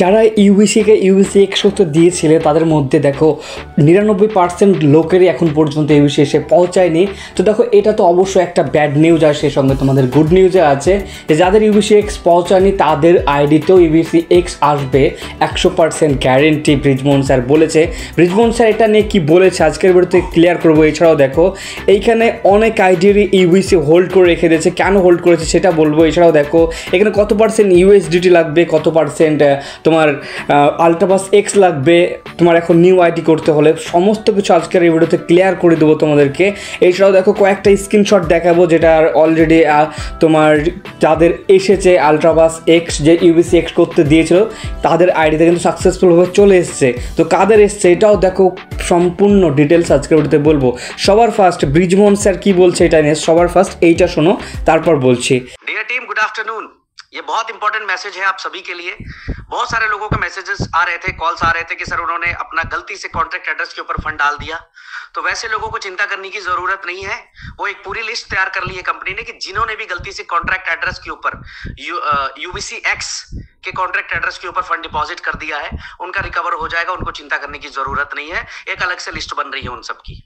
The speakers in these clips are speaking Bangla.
যারা ইউবিসিকে ইউবিসি এক্স করতে দিয়েছিলে তাদের মধ্যে দেখো 99% লোকেরই এখন পর্যন্ত ইউবিসি এসে পৌঁছায়নি। তো দেখো এটা তো অবশ্যই একটা ব্যাড নিউজ, আর সেই সঙ্গে তোমাদের গুড নিউজে আছে যে যাদের ইউবিসি এক্স পৌঁছায়নি তাদের আইডিতেও ইউবিসি এক্স আসবে 100% গ্যারেন্টি। ব্রিজমোহন স্যার বলেছে। ব্রিজমোহন স্যার এটা নিয়ে কী বলেছে আজকের ভিডিওতে ক্লিয়ার করবো। এছাড়াও দেখো এইখানে অনেক আইডিরই ইউবিসি হোল্ড করে রেখে দিয়েছে, কেন হোল্ড করেছে সেটা বলবো। এছাড়াও দেখো এখানে কত পার্সেন্ট ইউএসডিটি লাগবে, কত পার্সেন্ট তোমার আলট্রাবাস এক্স লাগবে তোমার এখন নিউ আইডি করতে হলে, সমস্ত কিছু আজকের এই ভিডিওতে ক্লিয়ার করে দেবো তোমাদেরকে। এছাড়াও দেখো কয়েকটা স্ক্রিনশট দেখাবো যেটা অলরেডি তোমার যাদের এসেছে আলট্রাবাস এক্স যে ইউবিসি এক্স করতে দিয়েছিল তাদের আইডিতে কিন্তু সাকসেসফুলভাবে চলে এসছে। তো কাদের এসছে এটাও দেখো সম্পূর্ণ ডিটেলস আজকের ভিডিওতে বলবো। সবার ফার্স্ট ব্রিজমোহন স্যার কি বলছে এটা নিয়ে সবার ফার্স্ট এইটা শোনো, তারপর বলছি। Dear team, good afternoon. ये बहुत इंपॉर्टेंट मैसेज है आप सभी के लिए। बहुत सारे लोगों के मैसेजेस आ रहे थे, कॉल्स आ रहे थे कि सर उन्होंने अपना गलती से कॉन्ट्रैक्ट एड्रेस के ऊपर फंड डाल दिया। तो वैसे लोगों को चिंता करने की जरूरत नहीं है। वो एक पूरी लिस्ट तैयार कर ली है कंपनी ने कि जिन्होंने भी गलती से कॉन्ट्रैक्ट एड्रेस के ऊपर यूबीसी एक्स के कॉन्ट्रैक्ट एड्रेस के ऊपर फंड डिपॉजिट कर दिया है उनका रिकवर हो जाएगा, उनको चिंता करने की जरूरत नहीं है। एक अलग से लिस्ट बन रही है उन सबकी।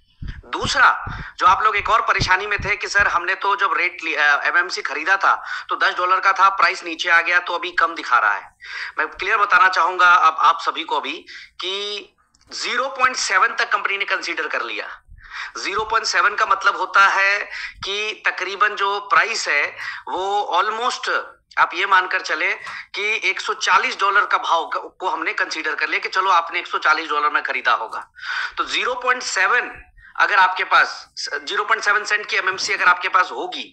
दूसरा, जो आप लोग एक और परेशानी में थे कि सर हमने तो जब रेट एमएमसी खरीदा था तो $10 का था, प्राइस नीचे आ गया तो अभी कम दिखा रहा है। मैं क्लियर बताना चाहूंगा अब आप सभी को अभी कि 0.7 तक कंपनी ने कंसीडर कर लिया। 0.7 का मतलब होता है कि तकरीबन जो प्राइस है वो ऑलमोस्ट आप ये मानकर चले कि $140 का भाव को हमने कंसीडर कर लिया कि चलो आपने $140 में खरीदा होगा। तो 0.7 अगर आपके पास 0.7 सेंट की एमएमसी अगर आपके पास होगी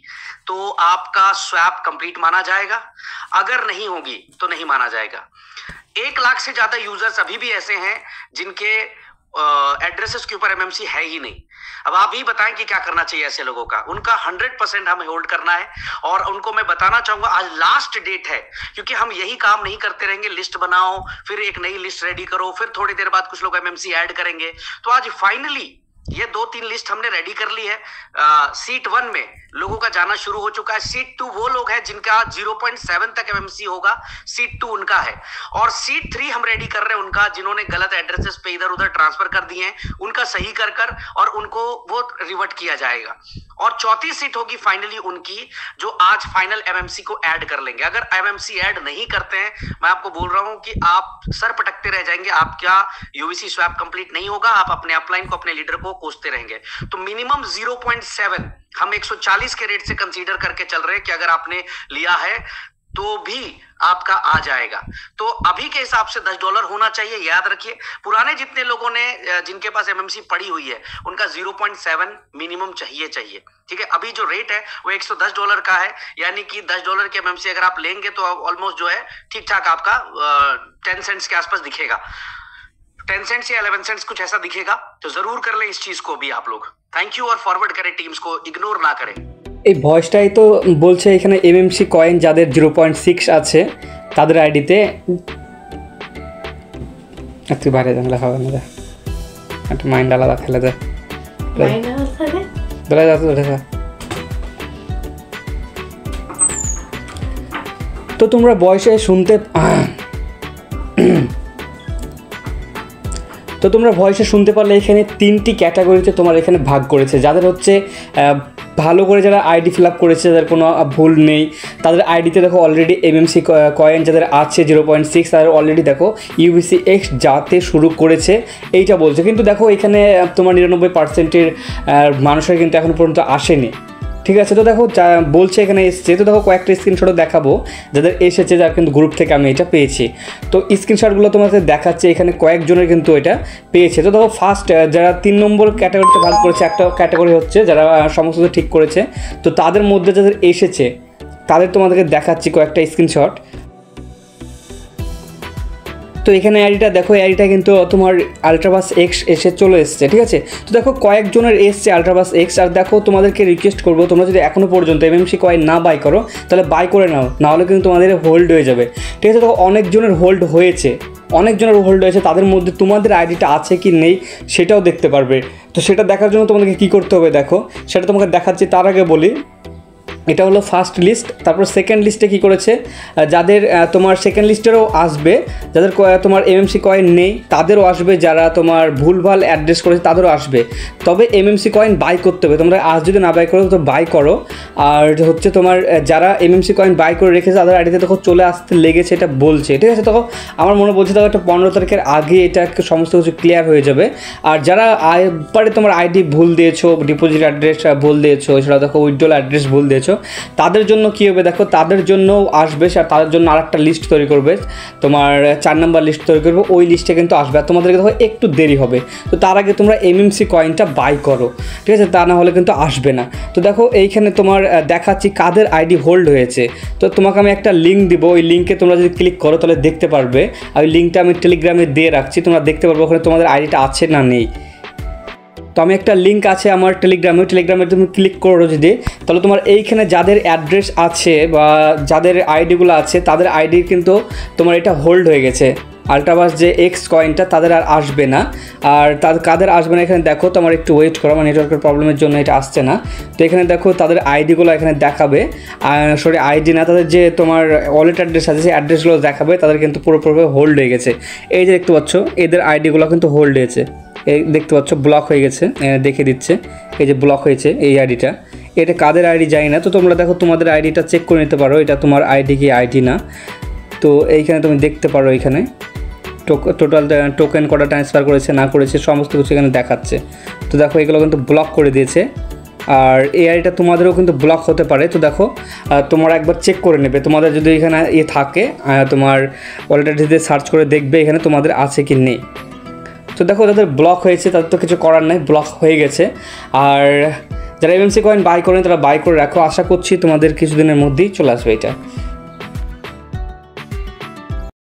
तो आपका स्वैप कंप्लीट माना जाएगा, अगर नहीं होगी तो नहीं माना जाएगा। 1 लाख से ज्यादा यूजर्स अभी भी ऐसे हैं जिनके एड्रेसेस के ऊपर एमएमसी है ही नहीं। अब आप ही बताएं कि क्या करना चाहिए ऐसे लोगों का। उनका 100% हमें होल्ड करना है और उनको मैं बताना चाहूंगा आज लास्ट डेट है, क्योंकि हम यही काम नहीं करते रहेंगे, लिस्ट बनाओ फिर एक नई लिस्ट रेडी करो, फिर थोड़ी देर बाद कुछ लोग एमएमसी ऐड करेंगे। तो आज फाइनली ये 2-3 लिस्ट हमने रेडी कर ली है। सीट 1 में लोगों का जाना शुरू हो चुका है। सीट 2 वो लोग हैं जिनका 0.7 तक एमएमसी होगा, सीट 2 उनका है। और सीट 3 हम रेडी कर रहे हैं उनका जिन्होंने गलत एड्रेसेस पे इधर उधर ट्रांसफर कर दिए हैं, उनका सही कर और उनको वो रिवर्ट किया जाएगा। और चौथी सीट होगी फाइनली उनकी जो आज फाइनल एमएमसी को ऐड कर लेंगे। अगर एमएमसी ऐड नहीं करते हैं मैं आपको बोल रहा हूं कि आप सर पटकते रह जाएंगे, आपका यूवीसी स्वैप कंप्लीट नहीं होगा, आप अपने अपलाइन को अपने लीडर को कोसते रहेंगे। तो मिनिमम 0.7 हम 140 के रेट से कंसीडर करके चल रहे हैं कि अगर आपने लिया है तो भी आपका आ जाएगा। तो अभी के हिसाब से $10 होना चाहिए, याद रखिए। पुराने जितने लोगों ने जिनके पास एमएमसी पड़ी हुई है उनका 0.7 मिनिमम चाहिए। ठीक है, अभी जो रेट है वो $110 का है, यानी कि $10 के एमएमसी अगर आप लेंगे तो ऑलमोस्ट जो है ठीक ठाक आपका 10 सेंट्स के आसपास दिखेगा। 10 सेंट्स या 11 सेंट्स कुछ ऐसा दिखेगा। तो जरूर कर लें इस चीज को भी आप लोग। थैंक यू और फॉरवर्ड करें टीम्स को, इग्नोर ना करें। এই ভয়েসটাই তো বলছে এখানে এমএমসি কয়েন যাদের 0.6 আছে তাদের আইডিতে একটু বাইরে যান লেখা হবে না, একটা মাইন্ড আলাদা ফেলে যায় ধরে যাচ্ছে। তো তোমরা ভয়েসে শুনতে পারলে এখানে 3টি ক্যাটাগরিতে তোমার এখানে ভাগ করেছে। যাদের হচ্ছে ভালো করে যারা আইডি ফিল আপ করেছে, যাদের কোনো ভুল নেই তাদের আইডিতে দেখো অলরেডি এমএমসি কয়েন যাদের আছে 0.6 তাদের অলরেডি দেখো ইউবিসি এক্স যাতে শুরু করেছে এইটা বলছে। কিন্তু দেখো এখানে তোমার 99%-এর মানুষের কিন্তু এখন পর্যন্ত আসেনি। ঠিক আছে, তো দেখো যা বলছে এখানে এসছে। তো দেখো কয়েকটা স্ক্রিনশটও দেখাবো যাদের এসেছে, যার কিন্তু গ্রুপ থেকে আমি এটা পেয়েছি। তো স্ক্রিনশটগুলো তোমাকে দেখাচ্ছে, এখানে কয়েকজনের কিন্তু এটা পেয়েছে। তো দেখো ফার্স্ট যারা 3 নম্বর ক্যাটাগরিতে ভাগ করেছে, একটা ক্যাটাগরি হচ্ছে যারা সমস্ত ঠিক করেছে। তো তাদের মধ্যে যাদের এসেছে তাদের তোমাদেরকে দেখাচ্ছি কয়েকটা স্ক্রিনশট। তো এখানে আইডিটা দেখো, আইডিটা কিন্তু তোমার আলট্রাবাস এক্স এসে চলে এসছে। ঠিক আছে, তো দেখো কয়েকজনের এসছে আলট্রাবাস এক্স। আর দেখো তোমাদেরকে রিকোয়েস্ট করবো তোমরা যদি এখনও পর্যন্ত এমএমসি কয়েন না বাই করো তাহলে বাই করে নাও, নাহলে কিন্তু তোমাদের হোল্ড হয়ে যাবে। ঠিক আছে, তো অনেকজনের হোল্ড হয়েছে, তাদের মধ্যে তোমাদের আইডিটা আছে কি নেই সেটাও দেখতে পারবে। তো সেটা দেখার জন্য তোমাদেরকে কী করতে হবে দেখো সেটা তোমাকে দেখাচ্ছি। তার আগে বলি এটা হলো ফার্স্ট লিস্ট। তারপর সেকেন্ড লিস্টে কী করেছে, যাদের তোমার সেকেন্ড লিস্টেরও আসবে, যাদের তোমার এমএমসি কয়েন নেই তাদেরও আসবে, যারা তোমার ভুলভাল অ্যাড্রেস করেছে তাদেরও আসবে। তবে এমএমসি কয়েন বাই করতে হবে, তোমরা আজ যদি না বাই করো তো বাই করো। আর হচ্ছে তোমার যারা এমএমসি কয়েন বাই করে রেখেছে তাদের আইডিতে তখন চলে আসতে লেগেছে এটা বলছে, ঠিক আছে। তখন আমার মনে বলছে তখন একটা 15 তারিখের আগে এটা সমস্ত কিছু ক্লিয়ার হয়ে যাবে। আর যারা পারে তোমার আইডি ভুল দিয়েছো, ডিপোজিট অ্যাড্রেস ভুল দিয়েছো, এছাড়া দেখো উইথড্রল অ্যাড্রেস ভুল দিয়েছো, তাদের জন্য কী হবে দেখো, তাদের জন্য আসবে, আর তাদের জন্য আরেকটা লিস্ট তৈরি করবে, তোমার 4 নম্বর লিস্ট তৈরি করবে, ওই লিস্টে কিন্তু আসবে। আর তোমাদেরকে দেখো একটু দেরি হবে, তো তার আগে তোমরা এমএমসি কয়েনটা বাই করো, ঠিক আছে, তা না হলে কিন্তু আসবে না। তো দেখো এইখানে তোমার দেখাচ্ছি কাদের আইডি হোল্ড হয়েছে। তো তোমাকে আমি একটা লিঙ্ক দিব, ওই লিঙ্কে তোমরা যদি ক্লিক করো তাহলে দেখতে পারবে। আর ওই লিঙ্কটা আমি টেলিগ্রামে দিয়ে রাখছি, তোমরা দেখতে পারবে ওখানে তোমাদের আইডিটা আছে না নেই। তো আমি একটা লিঙ্ক আছে আমার টেলিগ্রামে তুমি ক্লিক করো যদি, তাহলে তোমার এইখানে যাদের অ্যাড্রেস আছে বা যাদের আইডিগুলো আছে তাদের আইডি কিন্তু তোমার এটা হোল্ড হয়ে গেছে। আলট্রাভার্স যে এক্স কয়েনটা তাদের আর আসবে না। আর কাদের আসবে না এখানে দেখো, তোমার একটু ওয়েট করো, আমার নেটওয়ার্কের প্রবলেমের জন্য এটা আসছে না। তো এখানে দেখো তাদের আইডিগুলো এখানে দেখাবে, সরি আইডি না, তাদের যে তোমার ওয়ালেট অ্যাড্রেস আছে সেই অ্যাড্রেসগুলো দেখাবে, তাদের কিন্তু পুরোপুরি হোল্ড হয়ে গেছে। এই যে দেখতে পাচ্ছ এদের আইডিগুলো কিন্তু হোল্ড হয়েছে, এই দেখতে পাচ্ছ ব্লক হয়ে গেছে, দেখে দিচ্ছে এই যে ব্লক হয়েছে এই আইডিটা। এটা কাদের আইডি জানি না, তো তোমরা দেখো তোমাদের আইডিটা চেক করে নিতে পারো এটা তোমার আইডি কি আইডি না। তো এইখানে তুমি দেখতে পারো এখানে টোটাল টোকেন কটা ট্রান্সফার করেছে না করেছে সমস্ত কিছু এখানে দেখাচ্ছে। তো দেখো এগুলো কিন্তু ব্লক করে দিয়েছে, আর এই আইডিটা তোমাদেরও কিন্তু ব্লক হতে পারে। তো দেখো তোমরা একবার চেক করে নেবে, তোমাদের যদি এখানে থাকে তোমার ওয়ালেট অ্যাড্রেস সার্চ করে দেখবে এখানে তোমাদের আছে কি নেই। তো দেখো যাদের ব্লক হয়েছে তাদের তো কিছু করার নাই, ব্লক হয়ে গেছে। আর যারা এমএমসি কয়েন বাই করেন তারা বাই করে রাখো, আশা করছি তোমাদের কিছুদিনের মধ্যেই চলে আসবে এটা।